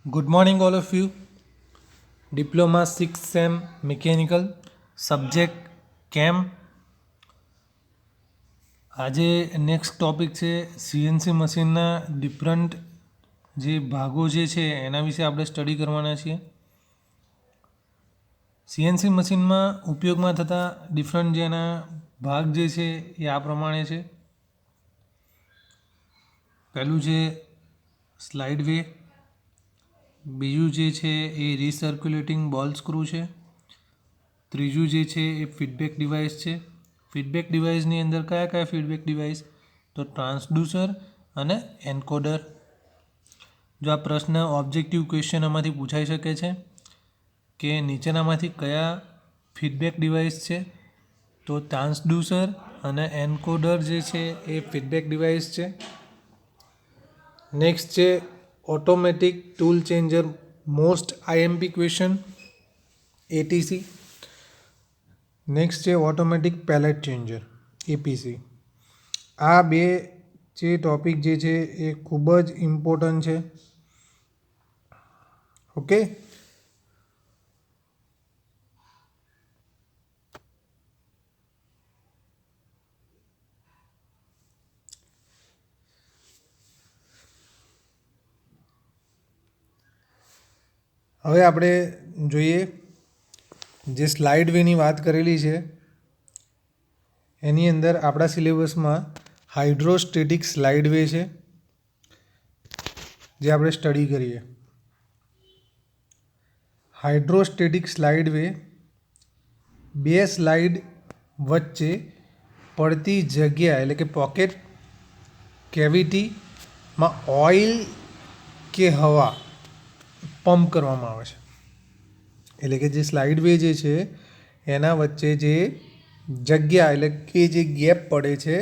Good morning, all of you. Diploma 6th Sem Mechanical Subject Chem. આજે next topic છે CNC મશીનના different જે ભાગો જે છે એના વિશે આપણે સ્ટડી કરવાના છીએ. સીએનસી મશીનમાં ઉપયોગમાં થતા ડિફરન્ટ જેના ભાગ જે છે એ આ પ્રમાણે છે. પહેલું છે સ્લાઇડ વે, બીજું જે છે એ રિસર્ક્યુલેટિંગ બોલ સ્ક્રૂ છે, ત્રીજું જે છે એ ફીડબેક ડિવાઇસ છે. ફીડબેક ડિવાઇસની અંદર કયા કયા ફીડબેક ડિવાઇસ? તો ટ્રાન્સડ્યુસર અને એન્કોડર. જો આ પ્રશ્ન ઓબ્જેક્ટિવ ક્વેશ્ચન આમાંથી પૂછાઈ શકે છે કે નીચેનામાંથી કયા ફીડબેક ડિવાઇસ છે? તો ટ્રાન્સડ્યુસર અને એન્કોડર જે છે એ ફીડબેક ડિવાઇસ છે. નેક્સ્ટ છે automatic tool changer, most IMP question, ATC. Next છે ઓટોમેટિક પેલેટ ચેન્જર, એપીસી. આ બે જે ટોપિક જે છે એ ખૂબ જ ઇમ્પોર્ટન્ટ છે. ઓકે, હવે આપણે જોઈએ જે સ્લાઇડ વેની વાત કરેલી છે એની અંદર આપણા સિલેબસમાં હાઇડ્રોસ્ટેટિક સ્લાઇડ વે છે જે આપણે સ્ટડી કરીએ. હાઇડ્રોસ્ટેટિક સ્લાઇડ વે બે સ્લાઇડ વચ્ચે પડતી જગ્યા એટલે કે પોકેટ કેવિટીમાં ઓઇલ કે હવા પંપ કરવામાં આવે છે. એટલે કે જે સ્લાઇડ વે જે છે એના વચ્ચે જે જગ્યા એટલે કે જે ગેપ પડે છે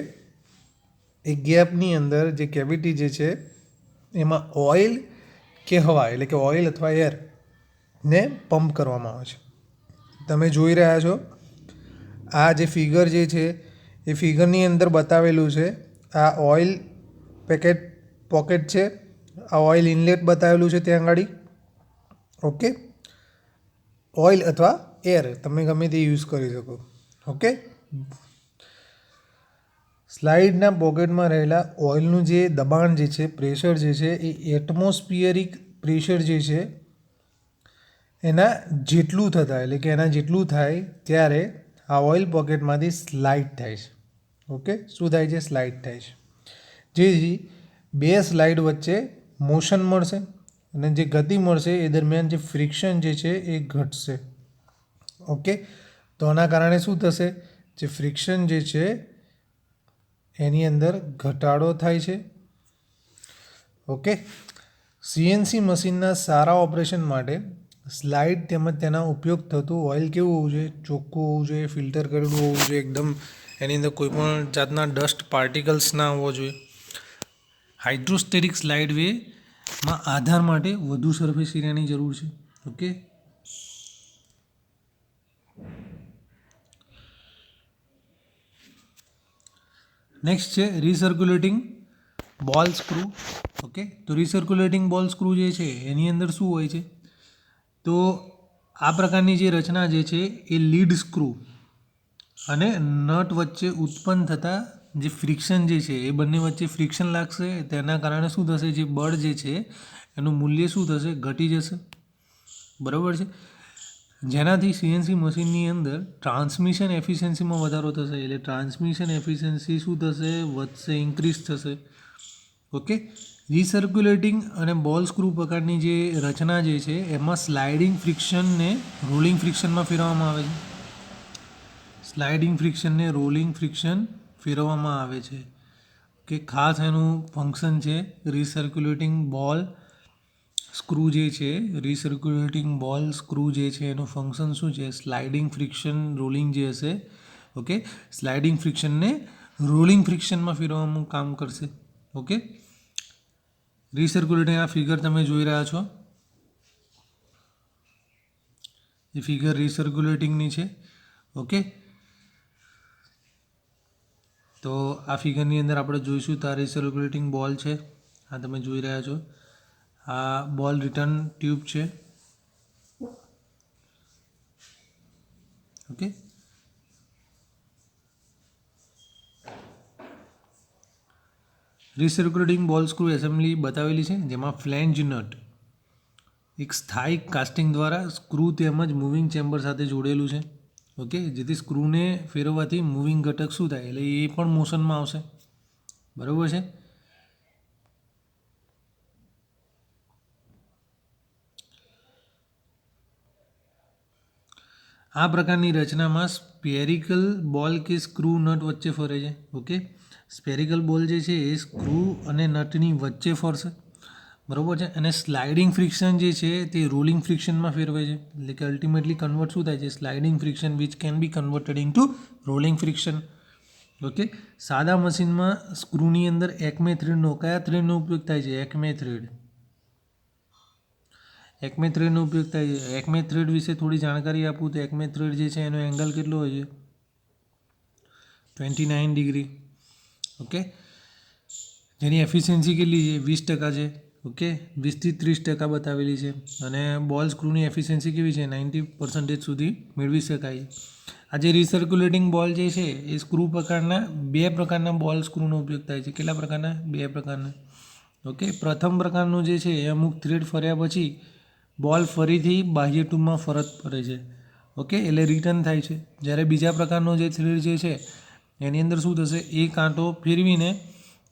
એ ગેપની અંદર જે કેવિટી જે છે એમાં ઓઇલ કે હવા એટલે કે ઓઇલ અથવા એરને પંપ કરવામાં આવે છે. તમે જોઈ રહ્યા છો આ જે ફિગર જે છે એ ફિગરની અંદર બતાવેલું છે. આ ઓઇલ પોકેટ છે, આ ઓઇલ ઇનલેટ બતાવેલું છે ત્યાં આગળ. ઓકે, ઓઇલ અથવા એર તમે ગમે તે યુઝ કરી શકો. ઓકે, સ્લાઇડના પોકેટમાં રહેલા ઓઇલનું જે દબાણ જે છે, પ્રેશર જે છે એ એટમોસ્ફિયરિક પ્રેશર જે છે એના જેટલું થતા એટલે કે એના જેટલું થાય ત્યારે આ ઓઇલ પોકેટમાંથી સ્લાઇડ થાય છે. ઓકે, શું થાય છે? સ્લાઇડ થાય છે. જેથી બે સ્લાઇડ વચ્ચે મોશન મળશે અને જે ગતિ મળશે એ દરમિયાન જે ફ્રિક્શન જે છે એ ઘટશે. ઓકે, તો આના કારણે શું થશે? જે ફ્રિક્શન જે છે એની અંદર ઘટાડો થાય છે. ઓકે, સીએનસી મશીનના સારા ઓપરેશન માટે સ્લાઇડ તેમજ તેના ઉપયોગ થતું ઓઇલ કેવું હોવું જોઈએ? ચોખ્ખું હોવું જોઈએ, ફિલ્ટર કરેલું હોવું જોઈએ, એકદમ એની અંદર કોઈ પણ જાતના ડસ્ટ પાર્ટિકલ્સ ના હોવો જોઈએ. હાઇડ્રોસ્ટેટિક સ્લાઇડ વેમાં આધાર માટે વધુ સરફેસ એરિયાની જરૂર છે. ઓકે, નેક્સ્ટ છે રિસર્ક્યુલેટિંગ બોલ સ્ક્રૂ. ઓકે, તો રિસર્ક્યુલેટિંગ બોલ સ્ક્રૂ જે છે એની અંદર શું હોય છે? તો આ પ્રકારની જે રચના જે છે એ લીડ સ્ક્રૂ અને નટ વચ્ચે ઉત્પન્ન થતા જે ફ્રિક્શન જે છે એ બંને વચ્ચે ફ્રિક્શન લાગશે. તેના કારણે શું થશે? જે બળ જે છે એનું મૂલ્ય શું થશે? ઘટી જશે. બરાબર છે, જેનાથી સીએનસી મશીનની અંદર ટ્રાન્સમિશન એફિશિયન્સીમાં વધારો થશે. એટલે ટ્રાન્સમિશન એફિશિયન્સી શું થશે? વધશે, ઇન્ક્રીઝ થશે. ઓકે, રિસર્ક્યુલેટિંગ અને બોલ સ્ક્રૂ પ્રકારની જે રચના જે છે એમાં સ્લાઇડિંગ ફ્રિક્શનને રોલિંગ ફ્રિક્શનમાં ફેરવવામાં આવે છે. સ્લાઇડિંગ ફ્રિક્શનને રોલિંગ ફ્રિક્શન ફેરવવામાં આવે છે. કે ખાસ એનું ફંક્શન છે રિસર્ક્યુલેટિંગ બોલ સ્ક્રૂ જે છે, રિસર્ક્યુલેટિંગ બોલ સ્ક્રૂ જે છે એનું ફંક્શન શું છે? સ્લાઇડિંગ ફ્રિક્શન રોલિંગ જે હશે, ઓકે, સ્લાઇડિંગ ફ્રિક્શનને રોલિંગ ફ્રિક્શનમાં ફેરવવાનું કામ કરશે. ઓકે, રિસર્ક્યુલેટિંગ આ ફિગર તમે જોઈ રહ્યા છો, એ ફિગર રિસર્ક્યુલેટિંગની છે. ઓકે, તો આ ફિગરની અંદર આપણે જોઈશું તો આ રિસર્ક્યુલેટિંગ બોલ છે, આ તમે જોઈ રહ્યા છો. આ બોલ રિટર્ન ટ્યુબ છે. ઓકે, રિસર્ક્યુલેટિંગ બોલ સ્ક્રૂ એસેમ્બલી બતાવેલી છે, જેમાં ફ્લેન્જ નટ એક સ્થાયી કાસ્ટિંગ દ્વારા સ્ક્રૂ તેમજ મૂવિંગ ચેમ્બર સાથે જોડેલું છે. ઓકે, જેથી સ્ક્રૂને ફેરવવાથી મૂવિંગ ઘટક શું થાય, એટલે એ પણ મોશનમાં આવશે. બરાબર છે. આ પ્રકારની રચનામાં સ્પેરિકલ બોલ કે સ્ક્રૂ નટ વચ્ચે ફરે છે. ઓકે, સ્પેરિકલ બોલ જે છે એ સ્ક્રૂ અને નટની વચ્ચે ફરશે. બરાબર છે. અને સ્લાઇડિંગ ફ્રિક્શન જે છે તે રોલિંગ ફ્રિક્શનમાં ફેરવે છે. એટલે કે અલ્ટિમેટલી કન્વર્ટ શું થાય છે, sliding friction which can be converted into rolling friction. Okay, સાદા મશીનમાં સ્ક્રૂની અંદર એકમે થ્રેડનો કયા થ્રેડનો ઉપયોગ થાય છે, એકમે થ્રેડ. એકમે થ્રેડનો ઉપયોગ થાય છે. એકમે થ્રેડ વિશે થોડી જાણકારી આપું તો એકમે થ્રેડ જે છે એનો એંગલ કેટલો હોય છે, 29 ડિગ્રી. ઓકે, જેની એફિશિયન્સી કેટલી છે, 20% છે. ઓકે, 20થી 30% બતાવેલી છે. અને બોલ સ્ક્રૂની એફિશિયન્સી કેવી છે, 90% સુધી મેળવી શકાય છે. આ જે રિસર્ક્યુલેટિંગ બોલ જે છે એ સ્ક્રૂ પ્રકારના 2 પ્રકારના બોલ સ્ક્રૂનો ઉપયોગ થાય છે. કેટલા પ્રકારના, 2 પ્રકારના. ઓકે, પ્રથમ પ્રકારનું જે છે એ અમુક થ્રેડ ફર્યા પછી બોલ ફરીથી બાહ્ય ટ્યુબમાં પરત ફરે છે. ઓકે, એટલે રિટર્ન થાય છે. જ્યારે બીજા પ્રકારનો જે થ્રેડ જે છે એની અંદર શું થશે, એ કાંટો ફેરવીને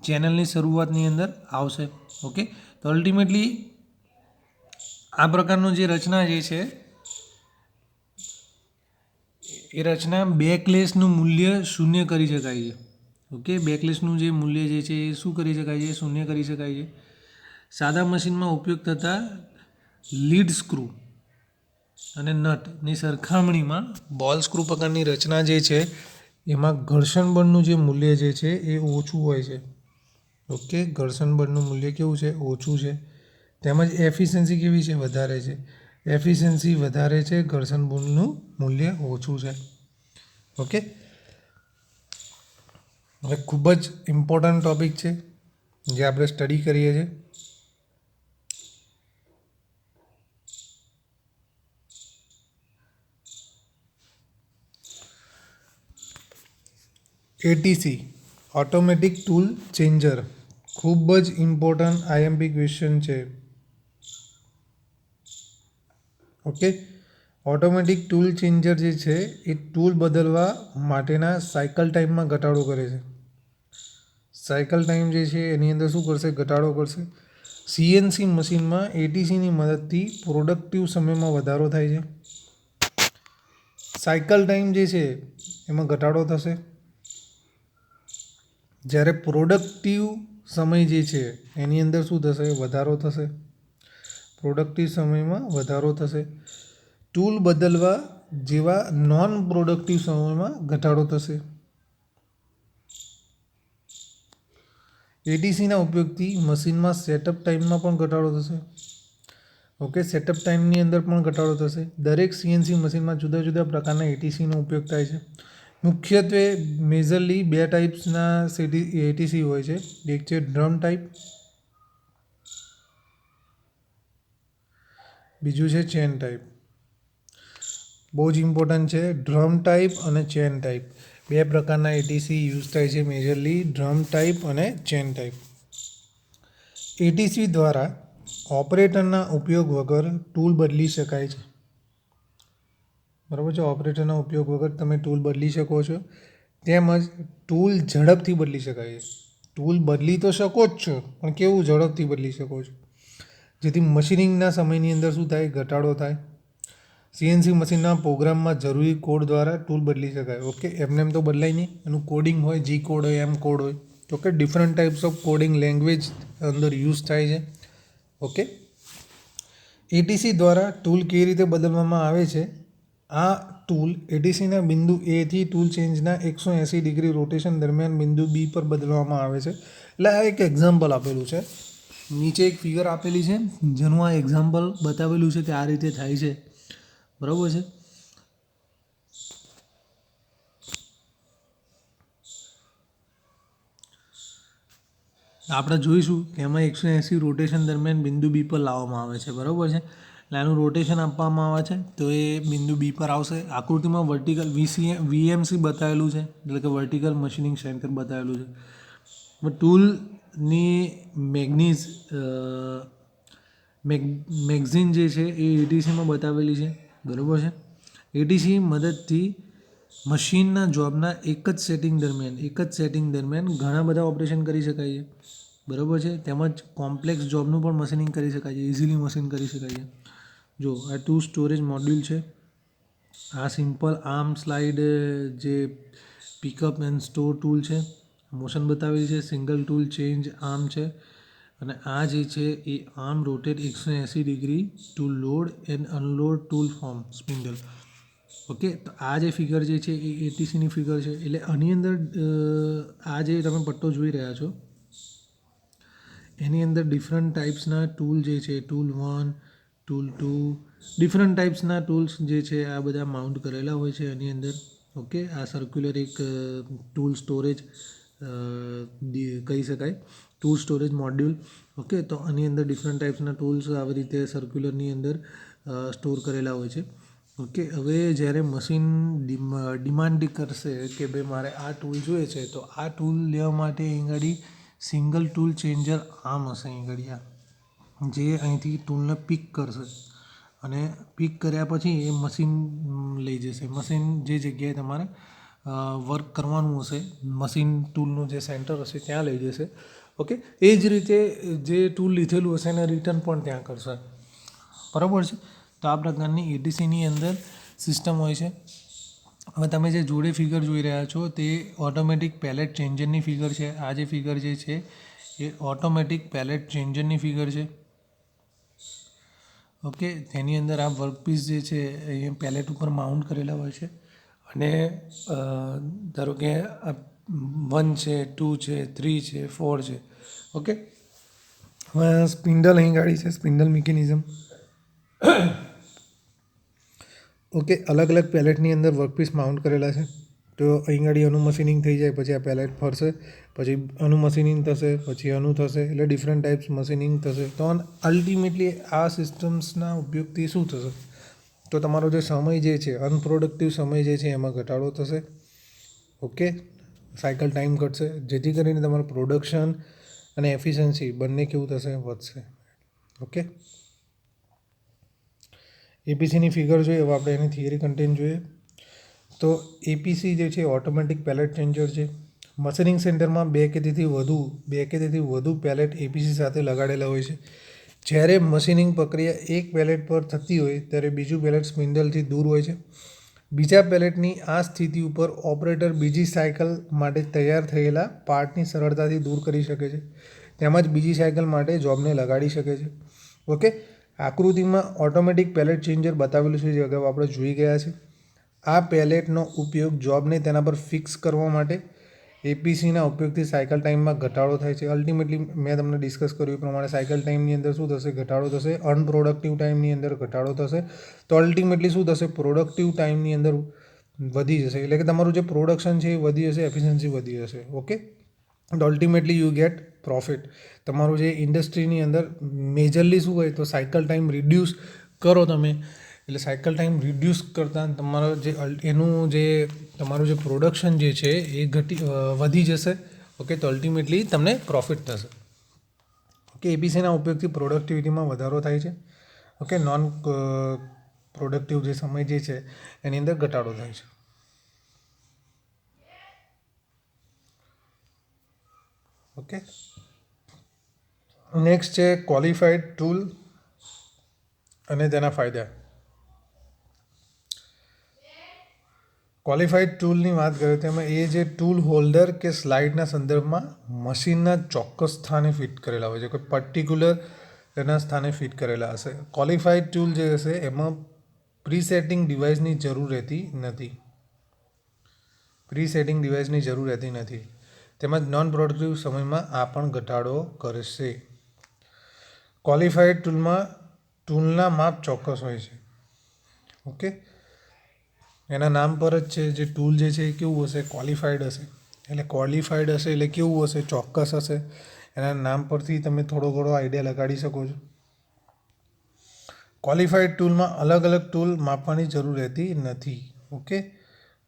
ચેનલની શરૂઆતની અંદર આવશે. ઓકે, તો અલ્ટિમેટલી આ પ્રકારનું જે રચના જે છે એ રચના બેકલેસનું મૂલ્ય શૂન્ય કરી શકાય છે. ઓકે, બેકલેસનું જે મૂલ્ય જે છે એ શું કરી શકાય છે, શૂન્ય કરી શકાય છે. સાદા મશીનમાં ઉપયોગ થતા લીડ સ્ક્રૂ અને નટની સરખામણીમાં બોલ સ્ક્રૂ પ્રકારની રચના જે છે એમાં ઘર્ષણ બળનું જે મૂલ્ય જે છે એ ઓછું હોય છે. ઓકે, ઘર્ષણ બળનું મૂલ્ય કેવું છે, ઓછું છે. તેમજ એફિશિયન્સી કેવી છે, વધારે છે. એફિશિયન્સી વધારે છે, ઘર્ષણ બળનું મૂલ્ય ઓછું છે. ઓકે, હવે ખૂબ જ ઇમ્પોર્ટન્ટ ટૉપિક છે જે આપણે સ્ટડી કરીએ છીએ. એટીસી ઓટોમેટિક ટૂલ ચેન્જર ખૂબ જ ઇમ્પોર્ટન્ટ આઈએમપી ક્વેશ્ચન છે. ઓકે, ઓટોમેટિક ટૂલ ચેન્જર જે છે એ ટૂલ બદલવા માટેના સાયકલ ટાઈમમાં ઘટાડો કરે છે. સાયકલ ટાઈમ જે છે એની અંદર શું કરશે, ઘટાડો કરશે. સીએનસી મશીનમાં એટીસીની મદદથી પ્રોડક્ટિવ સમયમાં વધારો થાય છે. સાયકલ ટાઈમ જે છે એમાં ઘટાડો થશે. જ્યારે પ્રોડક્ટિવ સમય જે છે એની અંદર શું થશે, વધારો થશે. પ્રોડક્ટિવ સમયમાં વધારો થશે. ટૂલ બદલવા જેવા નોન પ્રોડક્ટિવ સમયમાં ઘટાડો થશે. એટીસીના ઉપયોગથી મશીનમાં સેટઅપ ટાઈમમાં પણ ઘટાડો થશે. ઓકે, સેટઅપ ટાઈમની અંદર પણ ઘટાડો થશે. દરેક સીએનસી મશીનમાં જુદા જુદા પ્રકારના એટીસીનો ઉપયોગ થાય છે. મુખ્યત્વે મેજરલી 2 ટાઈપ્સના એટીસી હોય છે. એક છે ડ્રમ ટાઈપ, બીજું છે ચેન ટાઈપ. બહુ જ ઇમ્પોર્ટન્ટ છે. ડ્રમ ટાઈપ અને ચેન ટાઈપ 2 પ્રકારના એટીસી યુઝ થાય છે. મેજરલી ડ્રમ ટાઈપ અને ચેન ટાઈપ. એટીસી દ્વારા ઓપરેટરના ઉપયોગ વગર ટૂલ બદલી શકાય છે. બરાબર છે, ઓપરેટરના ઉપયોગ વગર તમે ટૂલ બદલી શકો છો. તેમજ ટૂલ ઝડપથી બદલી શકાય છે. ટૂલ બદલી તો શકો જ છો, પણ કેવું, ઝડપથી બદલી શકો છો. જેથી મશીનિંગના સમયની અંદર શું થાય, ઘટાડો થાય. સીએનસી મશીનના પ્રોગ્રામમાં જરૂરી કોડ દ્વારા ટૂલ બદલી શકાય. ઓકે, એમને એમ તો બદલાય નહીં, એનું કોડિંગ હોય, જી કોડ હોય, એમ કોડ હોય. Okay, different types of coding language અંદર યુઝ થાય છે. ઓકે, એટીસી દ્વારા ટૂલ કેવી રીતે બદલવામાં આવે છે. આ ટૂલ એટીસીના બિંદુ એથી ટૂલ ચેન્જના 180 ડિગ્રી રોટેશન દરમિયાન બિંદુ બી પર બદલવામાં આવે છે. એટલે આ એક એક્ઝામ્પલ આપેલું છે. નીચે એક ફિગર આપેલી છે જેનું આ એક્ઝામ્પલ બતાવેલું છે કે આ રીતે થાય છે. બરાબર છે. આપણે જોઈશું કે એમાં 180 રોટેશન દરમિયાન બિંદુ બી પર લાવવામાં આવે છે, બરાબર છે. એટલે આનું રોટેશન આપવામાં આવે છે તો એ બિંદુ બી પર આવશે. આકૃતિમાં વર્ટિકલ વીએમસી બતાવેલું છે, એટલે કે વર્ટિકલ મશીનિંગ સેન્ટર બતાવેલું છે. ટૂલની મેગઝીન જે છે એ એટીસીમાં બતાવેલી છે, બરાબર છે. એટીસી મદદથી મશીનના જોબના એક જ સેટિંગ દરમિયાન ઘણા બધા ઓપરેશન કરી શકાય છે, બરાબર છે. તેમજ કોમ્પ્લેક્સ જોબનું પણ મશીનિંગ કરી શકાય છે, ઇઝીલી મશીન કરી શકાય છે. જો આ 2 સ્ટોરેજ મોડ્યુલ છે. આ સિમ્પલ આર્મ સ્લાઇડ જે પિકઅપ એન્ડ સ્ટોર ટૂલ છે, મોશન બતાવેલી છે. સિંગલ ટૂલ ચેન્જ આર્મ છે, અને આ જે છે એ arm rotate 180 degree to load and unload tool form spindle. Okay, તો આ જે ફિગર જે છે એ એટીસીની ફિગર છે. એટલે આની અંદર આ જે તમે પટ્ટો જોઈ રહ્યા છો એની અંદર ડિફરન્ટ ટાઈપ્સના ટૂલ જે છે, ટૂલ 1, ટૂલ 2, ડિફરન્ટ ટાઈપ્સના ટૂલ્સ જે છે આ બધા માઉન્ટ કરેલા હોય છે એની અંદર. ઓકે, આ સર્ક્યુલર એક ટૂલ સ્ટોરેજ કહી શકાય, ટૂલ સ્ટોરેજ મોડ્યુલ. ઓકે, તો આની અંદર ડિફરન્ટ ટાઈપ્સના ટૂલ્સ આવી રીતે સર્ક્યુલરની અંદર સ્ટોર કરેલા હોય છે. ઓકે, હવે જ્યારે મશીન ડિમાન્ડ કરશે કે ભાઈ મારે આ ટૂલ જોઈએ છે, તો આ ટૂલ લેવા માટે અહીં આગળ સિંગલ ટૂલ ચેન્જર આર્મ હશે અહીં આગળ, જે અહીંથી ટૂલને પિક કરશે અને પિક કર્યા પછી એ મશીન લઈ જશે. મશીન જે જગ્યાએ તમારે વર્ક કરવાનું હશે, મશીન ટૂલનું જે સેન્ટર હશે ત્યાં લઈ જશે. ઓકે, એ જ રીતે જે ટૂલ લીધેલું હશે એને રિટર્ન પણ ત્યાં કરશે, બરાબર છે. તો આ પ્રકારની એટીસીની અંદર સિસ્ટમ હોય છે. હવે તમે જે જોડે ફિગર જોઈ રહ્યા છો તે ઓટોમેટિક પેલેટ ચેન્જરની ફિગર છે. આ જે ફિગર જે છે એ ઓટોમેટિક પેલેટ ચેન્જરની ફિગર છે. ઓકે, તેની અંદર આ વર્કપીસ જે છે એ પેલેટ ઉપર માઉન્ટ કરેલા હોય છે, અને ધારો કે 1 છે, 2 છે, 3 છે, 4 છે. ઓકે, હવે સ્પિન્ડલ અહીં ગાડી છે, સ્પિન્ડલ મિકેનિઝમ. ઓકે, અલગ અલગ પેલેટની અંદર વર્કપીસ માઉન્ટ કરેલા છે. તો અહીં ગાડી આનું મશીનિંગ થઈ જાય પછી આ પેલેટ ફરશે, પછી આનું મશીનિંગ થશે, પછી આનું થશે, એટલે ડિફરન્ટ ટાઈપ્સ મશીનિંગ થશે. તો અલ્ટિમેટલી આ સિસ્ટમ્સના ઉપયોગથી શું થશે, તો તમારો જે સમય જે છે અનપ્રોડક્ટિવ સમય જે છે એમાં ઘટાડો થશે. ઓકે, સાયકલ ટાઈમ ઘટશે, જેથી કરીને તમારું પ્રોડક્શન અને એફિશિયન્સી બંને કેવું થશે, વધશે. ઓકે, એપીસીની ફિગર જોઈએ. હવે આપણે એની થિયરી કન્ટેન્ટ જોઈએ. તો એપીસી જે છે ઓટોમેટિક પેલેટ ચેન્જર છે. મશીનિંગ સેન્ટરમાં બે કે તેથી વધુ પેલેટ એપીસી સાથે લગાડેલા હોય છે. જ્યારે મશીનિંગ પ્રક્રિયા એક પેલેટ પર થતી હોય ત્યારે બીજું પેલેટ સ્પિન્ડલથી દૂર હોય છે. બીજા પેલેટની આ સ્થિતિ ઉપર ઓપરેટર બીજી સાયકલ માટે તૈયાર થયેલા પાર્ટની સરળતાથી દૂર કરી શકે છે, તેમજ બીજી સાયકલ માટે જોબને લગાડી શકે છે. ઓકે, આકૃતિમાં ઓટોમેટિક પેલેટ ચેન્જર બતાવેલું છે, જે અગાઉ આપણે જોઈ ગયા છે. આ પેલેટનો ઉપયોગ જોબને તેના પર ફિક્સ કરવા માટે એપીસીના ઉપયોગથી સાયકલ ટાઈમમાં ઘટાડો થાય છે. અલ્ટિમેટલી મેં તમને ડિસ્કસ કર્યું એ પ્રમાણે સાયકલ ટાઈમની અંદર શું થશે, ઘટાડો થશે. અનપ્રોડક્ટિવ ટાઈમની અંદર ઘટાડો થશે. તો અલ્ટિમેટલી શું થશે, પ્રોડક્ટિવ ટાઈમની અંદર વધી જશે. એટલે કે તમારું જે પ્રોડક્શન છે એ વધી જશે, એફિશિયન્સી વધી જશે. ઓકે, તો અલ્ટિમેટલી યુ ગેટ પ્રોફિટ. તમારું જે ઇન્ડસ્ટ્રીની અંદર મેજરલી શું હોય તો સાયકલ ટાઈમ રિડ્યુસ કરો તમે, એટલે સાયકલ ટાઈમ રિડ્યુસ કરતાં તમારો જે તમારું જે પ્રોડક્શન જે છે એ વધી જશે. ઓકે, તો અલ્ટિમેટલી તમને પ્રોફિટ થશે. ઓકે, એપીસીના ઉપયોગથી પ્રોડક્ટિવિટીમાં વધારો થાય છે. ઓકે, નોન પ્રોડક્ટિવ જે સમય જે છે એની અંદર ઘટાડો થાય છે. ઓકે, નેક્સ્ટ છે ક્વોલિફાઈડ ટૂલ અને તેના ફાયદા. ક્વોલિફાઈડ ટૂલની વાત કરીએ તો એમાં એ જે ટૂલ હોલ્ડર કે સ્લાઇડના સંદર્ભમાં મશીનના ચોક્કસ સ્થાને ફિટ કરેલા હોય છે, કોઈ પર્ટિક્યુલર એના સ્થાને ફિટ કરેલા હશે. ક્વોલિફાઈડ ટૂલ જે હશે એમાં પ્રીસેટિંગ ડિવાઇસની જરૂર રહેતી નથી. તેમજ નોન પ્રોડક્ટિવ સમયમાં આ પણ ઘટાડો કરશે. ક્વોલિફાઈડ ટૂલમાં ટૂલના માપ ચોક્કસ હોય છે. ઓકે, એના નામ પર જ છે, જે ટૂલ જે છે એ કેવું હશે, ક્વોલિફાઈડ હશે. એટલે ક્વોલિફાઈડ હશે એટલે કેવું હશે, ચોક્કસ હશે. એના નામ પરથી તમે થોડો ઘણો આઈડિયા લગાડી શકો છો. ક્વોલિફાઈડ ટૂલમાં અલગ અલગ ટૂલ માપવાની જરૂર રહેતી નથી. ઓકે,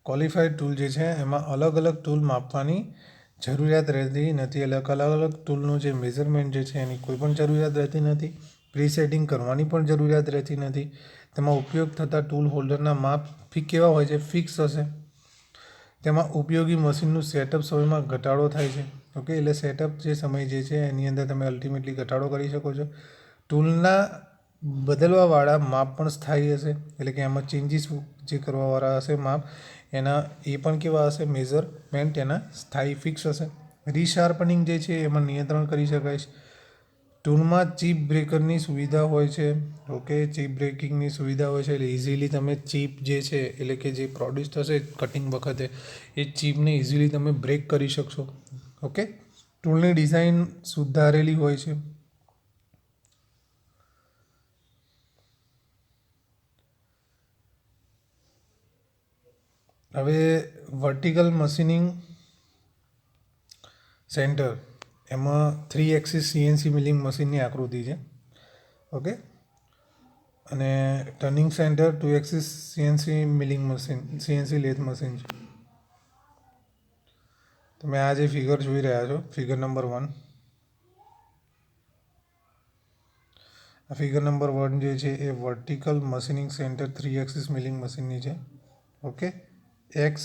ક્વોલિફાઈડ ટૂલ જે છે એમાં અલગ અલગ ટૂલ માપવાની જરૂરિયાત રહેતી નથી. એટલે અલગ અલગ ટૂલનું જે મેઝરમેન્ટ જે છે એની કોઈ પણ જરૂરિયાત રહેતી નથી. પ્રીસેટિંગ કરવાની પણ જરૂરિયાત રહેતી નથી. તેમાં ઉપયોગ થતા ટૂલ હોલ્ડરના માપ કેવા હોય છે? ફિક્સ હશે. તેમાં ઉપયોગી મશીનનું સેટઅપ સમયમાં ઘટાડો થાય છે. ઓકે, એટલે સેટઅપ જે સમય જે છે એની અંદર તમે અલ્ટિમેટલી ઘટાડો કરી શકો છો. ટૂલના બદલવાવાળા માપ પણ સ્થાયી હશે, એટલે કે એમાં ચેન્જીસ જે કરવાવાળા હશે માપ એના એ પણ કેવા હશે? મેઝરમેન્ટ એના સ્થાયી ફિક્સ હશે. રીશાર્પનિંગ જે છે એમાં નિયંત્રણ કરી શકાય છે. ટૂલમાં ચીપ બ્રેકરની સુવિધા હોય છે. ઓકે, ચીપ બ્રેકિંગની સુવિધા હોય છે, એટલે ઇઝીલી તમે ચીપ જે છે એટલે કે જે પ્રોડ્યુસ થશે કટિંગ વખતે એ ચીપને ઇઝીલી તમે બ્રેક કરી શકશો. ઓકે, ટૂલની ડિઝાઇન સુધારેલી હોય છે. હવે વર્ટિકલ મશીનિંગ સેન્ટર એમાં 3 એક્સિસ સીએનસી મિલિંગ મશીનની આકૃતિ છે. ઓકે, અને turning centre 2 axis CNC milling machine, CNC lathe machine છે. તમે આ જે ફિગર જોઈ રહ્યા છો, ફિગર નંબર 1, આ ફિગર નંબર 1 જે છે એ vertical machining centre 3 axis milling મશીનની છે. Okay, X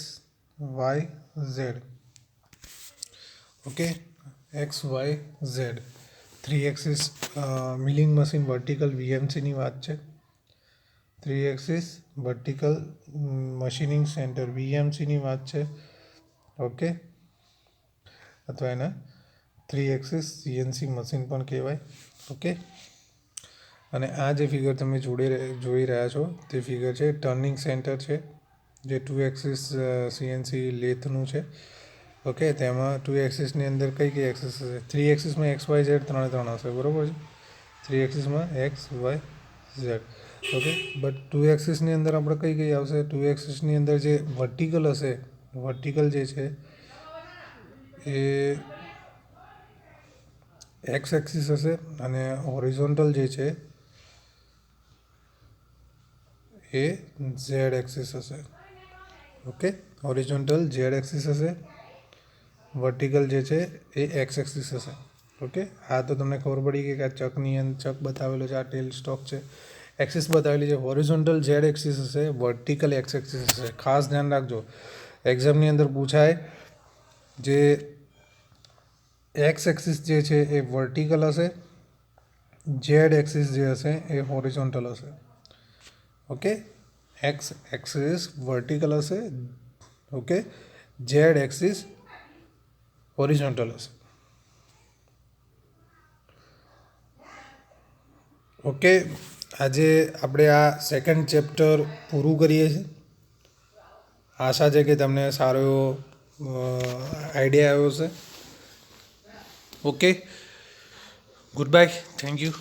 Y Z. Okay, X Y Z 3 axis milling machine vertical વીએમસીની વાત છે. 3 એક્સિસ વર્ટિકલ મશીનિંગ સેન્ટર વીએમસીની વાત છે. ઓકે, અથવા એને 3 એક્સિસ સીએનસી મશીન પણ કહેવાય. ઓકે, અને આ જે ફિગર તમે જોઈ રહ્યા છો તે ફિગર છે ટર્નિંગ સેન્ટર છે, જે 2 એક્સિસ સીએનસી લેથનું છે. ઓકે, તેમાં 2 એક્સિસની અંદર કઈ એક્સિસ હશે? 3 એક્સિસમાં એક્સ વાય ઝેડ ત્રણ હશે, બરાબર છે. 3 એક્સિસમાં X Y Z. Okay, but 2 એક્સિસની અંદર આપણે કઈ આવશે? 2 એક્સિસની અંદર જે વર્ટિકલ હશે, વર્ટિકલ જે છે એ એક્સ એક્સિસ હશે અને હોરિઝોન્ટલ જે છે એ ઝેડ એક્સિસ હશે. ઓકે, હોરિઝોન્ટલ ઝેડ એક્સિસ હશે, વર્ટિકલ જે છે એ એક્સ એક્સિસ હશે. ઓકે, આ તો તમને ખબર પડી ગઈ કે આ ચકની અંદર ચક બતાવેલો છે, આ ટેલ સ્ટોક છે, એક્સિસ બતાવેલી છે. હોરિઝોન્ટલ ઝેડ એક્સિસ હશે, વર્ટિકલ એક્સ એક્સિસ હશે. ખાસ ધ્યાન રાખજો, એક્ઝામની અંદર પૂછાય જે એક્સ એક્સિસ જે છે એ વર્ટિકલ હશે, ઝેડ એક્સિસ જે હશે એ હોરિઝોન્ટલ હશે. ઓકે, એક્સ એક્સિસ વર્ટિકલ હશે, ઓકે, ઝેડ એક્સિસ હોરિઝોન્ટલ હશે. ઓકે, આજે આપણે આ સેકન્ડ ચેપ્ટર પૂરું કરીએ છીએ. આશા છે કે તમને સારો એવો આઈડિયા આવ્યો છે. Okay, good bye, thank you.